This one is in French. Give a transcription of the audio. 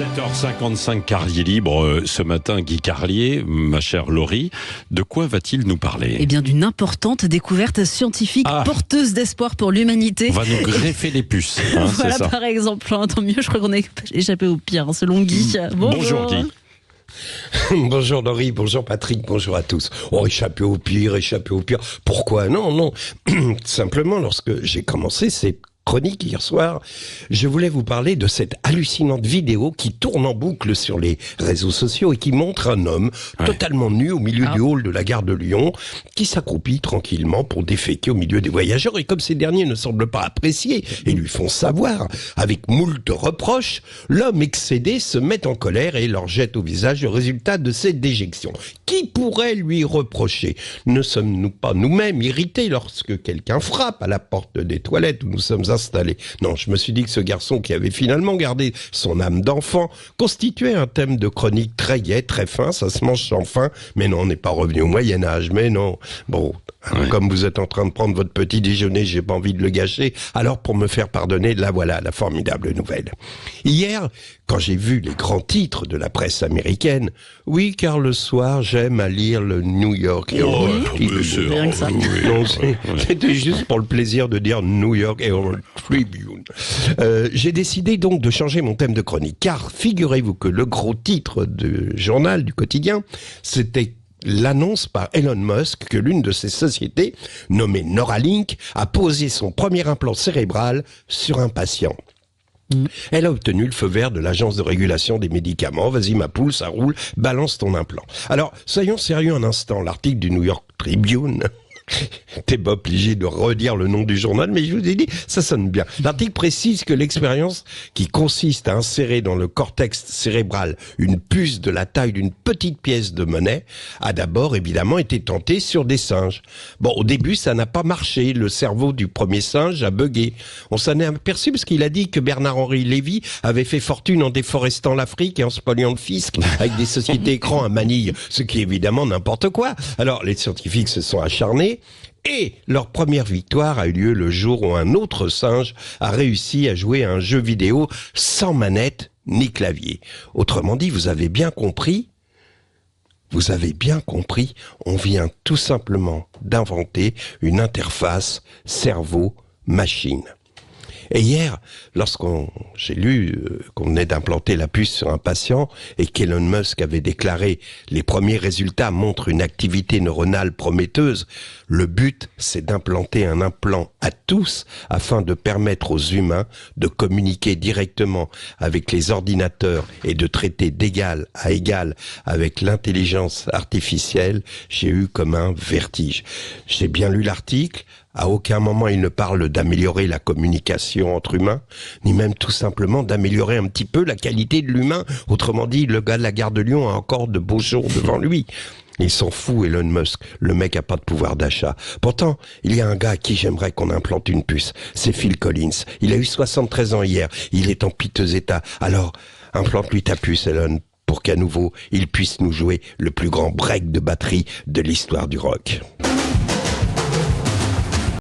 7h55, Carlier libre. Ce matin, Guy Carlier, ma chère Laurie, de quoi va-t-il nous parler? Eh bien, d'une importante découverte scientifique porteuse d'espoir pour l'humanité. On va nous greffer les puces. Voilà, c'est ça. par exemple. Tant mieux, je crois qu'on a échappé au pire, selon Guy. Bonjour Guy. Bonjour Laurie, bonjour Patrick, bonjour à tous. Oh, échapper au pire. Pourquoi? Non. Simplement, lorsque j'ai commencé ces chroniques hier soir, je voulais vous parler de cette hallucinante vidéo qui tourne en boucle sur les réseaux sociaux et qui montre un homme totalement nu au milieu du hall de la gare de Lyon qui s'accroupit tranquillement pour déféquer au milieu des voyageurs. Et comme ces derniers ne semblent pas apprécier et lui font savoir, avec moult reproches, l'homme excédé se met en colère et leur jette au visage le résultat de cette déjection. Qui pourrait lui reprocher? Ne sommes-nous pas nous-mêmes irrités lorsque quelqu'un frappe à la porte des toilettes où nous sommes installés? Non, je me suis dit que ce garçon qui avait finalement gardé son âme d'enfant constituait un thème de chronique très gai, très fin, ça se mange sans fin. Mais non, on n'est pas revenu au Moyen-Âge, mais non. Bon, comme vous êtes en train de prendre votre petit déjeuner, j'ai pas envie de le gâcher. Alors, pour me faire pardonner, là voilà la formidable nouvelle. Hier, quand j'ai vu les grands titres de la presse américaine, oui, car le soir, j'aime à lire le New York Herald Tribune. Rien que ça. Non, c'était juste pour le plaisir de dire New York Herald Tribune. J'ai décidé donc de changer mon thème de chronique, car figurez-vous que le gros titre du journal, du quotidien, c'était l'annonce par Elon Musk que l'une de ses sociétés, nommée Neuralink, a posé son premier implant cérébral sur un patient. Elle a obtenu le feu vert de l'agence de régulation des médicaments. Vas-y ma poule, ça roule, balance ton implant. Alors, soyons sérieux un instant, l'article du New York Tribune... T'es pas obligé de redire le nom du journal, mais je vous ai dit, ça sonne bien. L'article précise que l'expérience qui consiste à insérer dans le cortex cérébral une puce de la taille d'une petite pièce de monnaie a d'abord évidemment été tentée sur des singes. Bon, au début, ça n'a pas marché. Le cerveau du premier singe a bugué. On s'en est aperçu parce qu'il a dit que Bernard-Henri Lévy avait fait fortune en déforestant l'Afrique et en spoliant le fisc avec des sociétés écrans à Manille, ce qui est évidemment n'importe quoi. Alors, les scientifiques se sont acharnés. Et leur première victoire a eu lieu le jour où un autre singe a réussi à jouer à un jeu vidéo sans manette ni clavier. Autrement dit, vous avez bien compris, on vient tout simplement d'inventer une interface cerveau-machine. Et hier, j'ai lu qu'on venait d'implanter la puce sur un patient et qu'Elon Musk avait déclaré « Les premiers résultats montrent une activité neuronale prometteuse », le but, c'est d'implanter un implant à tous afin de permettre aux humains de communiquer directement avec les ordinateurs et de traiter d'égal à égal avec l'intelligence artificielle. J'ai eu comme un vertige. J'ai bien lu l'article. À aucun moment il ne parle d'améliorer la communication entre humains, ni même tout simplement d'améliorer un petit peu la qualité de l'humain. Autrement dit, le gars de la gare de Lyon a encore de beaux jours devant lui. Il s'en fout, Elon Musk. Le mec a pas de pouvoir d'achat. Pourtant, il y a un gars à qui j'aimerais qu'on implante une puce. C'est Phil Collins. Il a eu 73 ans hier. Il est en piteux état. Alors, implante-lui ta puce, Elon, pour qu'à nouveau, il puisse nous jouer le plus grand break de batterie de l'histoire du rock.